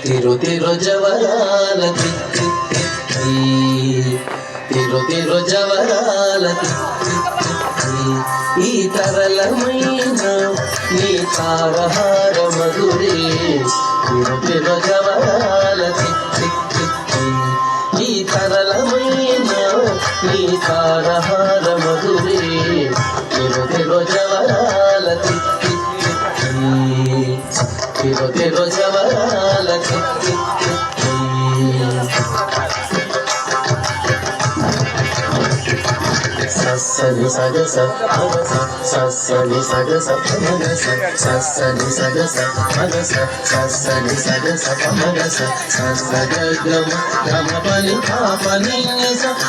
తిరు తిరు జవరాల తిరు తిరు జవరాల ఈ తరళమైన నీ తారహార మధురే తిరు తిరు జవరాల ఈ తరళమైన నీ తారహార మధురే తిరు తిరు జవరాల తిరు తిరు జవరాల సని సగస మగస సని సగస మగస సని సగస మగస సని సగస మగస సగమ గమ పని పాపని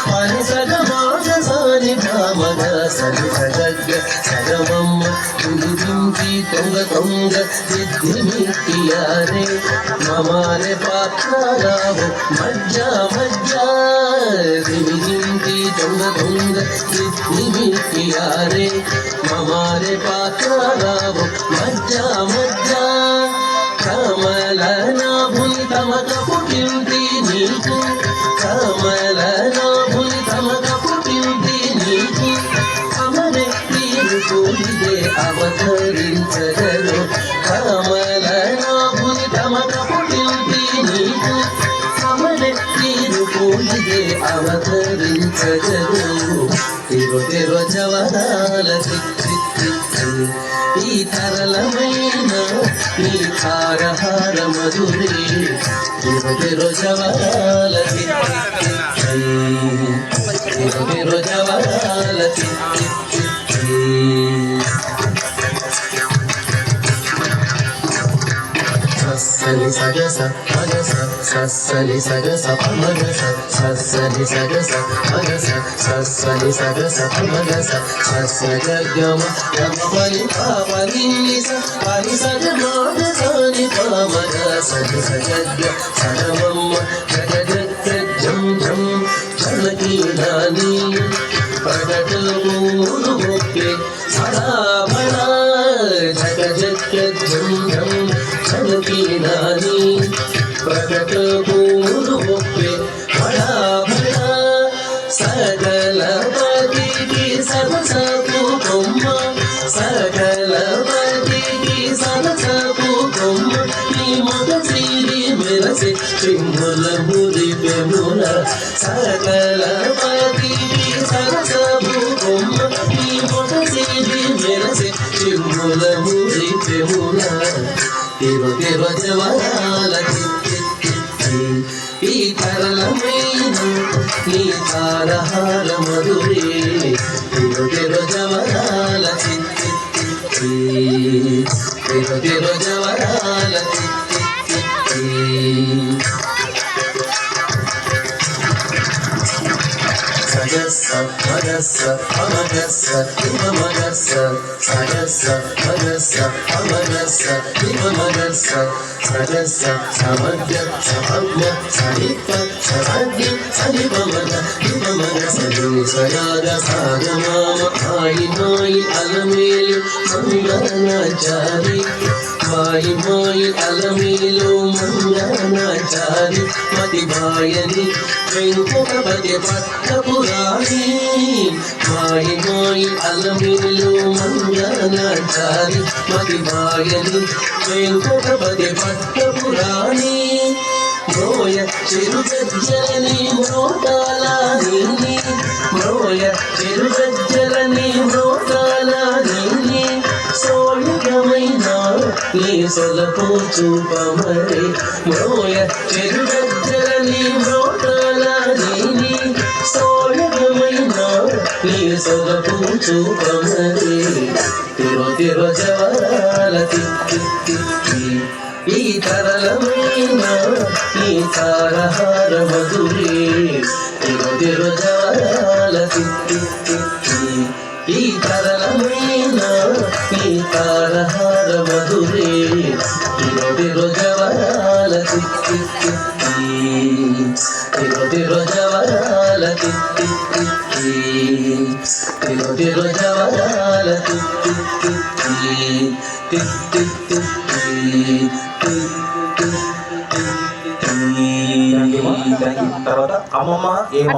పని సగమాగ సని మగ సని సగగ సగమమ్మ దుంకి తొంగ తొంగ సిద్ధి మిట్టియారే మమారే పాత్రారావు మజ్జా మజ్జా దింకి తొంగ తొంగ సిద్ధిమిట్టియారే మమారే పాత్రారావు మజ్జా మజ్జా కమల నాభుని తమక పుట్టింది నీకు కమల నాభుని తమక పుట్టింది నీకు కమలే తీరు కూలిదే అవతరించగరు కమల నాభుని తమక పుట్టింది నీకు కమలే తీరు కూలిదే అవతరించగరు తిరు తిరు జవరాల ఈ తరళమైన ఈ తారహార మధురే తిరు తిరు జవరాల తిరు తిరు జవరాల సని సగస మగస సని సగస మగస సని సగస మగస సని సగస మగస సగమ గమ పని పాపని పని సగమాగ సని పామగ సని సగగ సగమమ్మ జగ జం జం చలకీనాని ప్రగటమూరు ముక్కే సదా బడా జగ జగ జం జం చలకీనాని ప్రగటమూరు ముక్కే బడా బడా సకల పతికి సరసపు బొమ్మ సకల పతికి సరసపు బొమ్మ నీ మొగ శ్రీ మెరసి చింగుల మురి పెముల సకల పతికి సరసపు బొమ్మ నీ మొగ శ్రీ మెరసి చింగుల మురి పెముల తిరు తిరు జవరాల ఈ తరళమైన నీ తారహార మధురే తిరు తిరు జవరాల తిరు తిరు జవరాల సగస మగస అమగస మగస సగస మగస అమగస మగస సగస సమగ్ర సమగ్ర సరిప సరగ్య సరిపమగ మగ సరి సయాగ సాగమామ ఆయి మాయి అలమేలు మంగళాచారి మాయి మాయి అలమేలు మంగళాచారి మతి బాయని వెంకటపతి పట్టపురాణి మాయి మాయి అలమేలు మంగళాచారి మతి బాయని వెంకటపతి పట్టపురాణి మోయ చిరుగజ్జలని మోటాల నీని మోయ చిరుగజ్జలని మోటాల నీని సోయగమైన నీ సొలపు చూపమరే మోయ చిరుగజ్జలని మోటాల నీని సోయగమైన నీ సొలపు చూపమరే తిరు తిరు జవరాల ఈ తరళమైన ఈ తారహార మధురే తిరు తిరు జవరాల ఈ తరళమైన ఈ తారహార మధురే తిరు తిరు జవరాల తిరు తిరు జవరాల తిరు తిరు జవరాల టిక్ టిక్ టిక్ టిక్ టిక్ టిక్ టిక్ ఈ తర్వాత అమ్మమ్మ ఏమమ్మ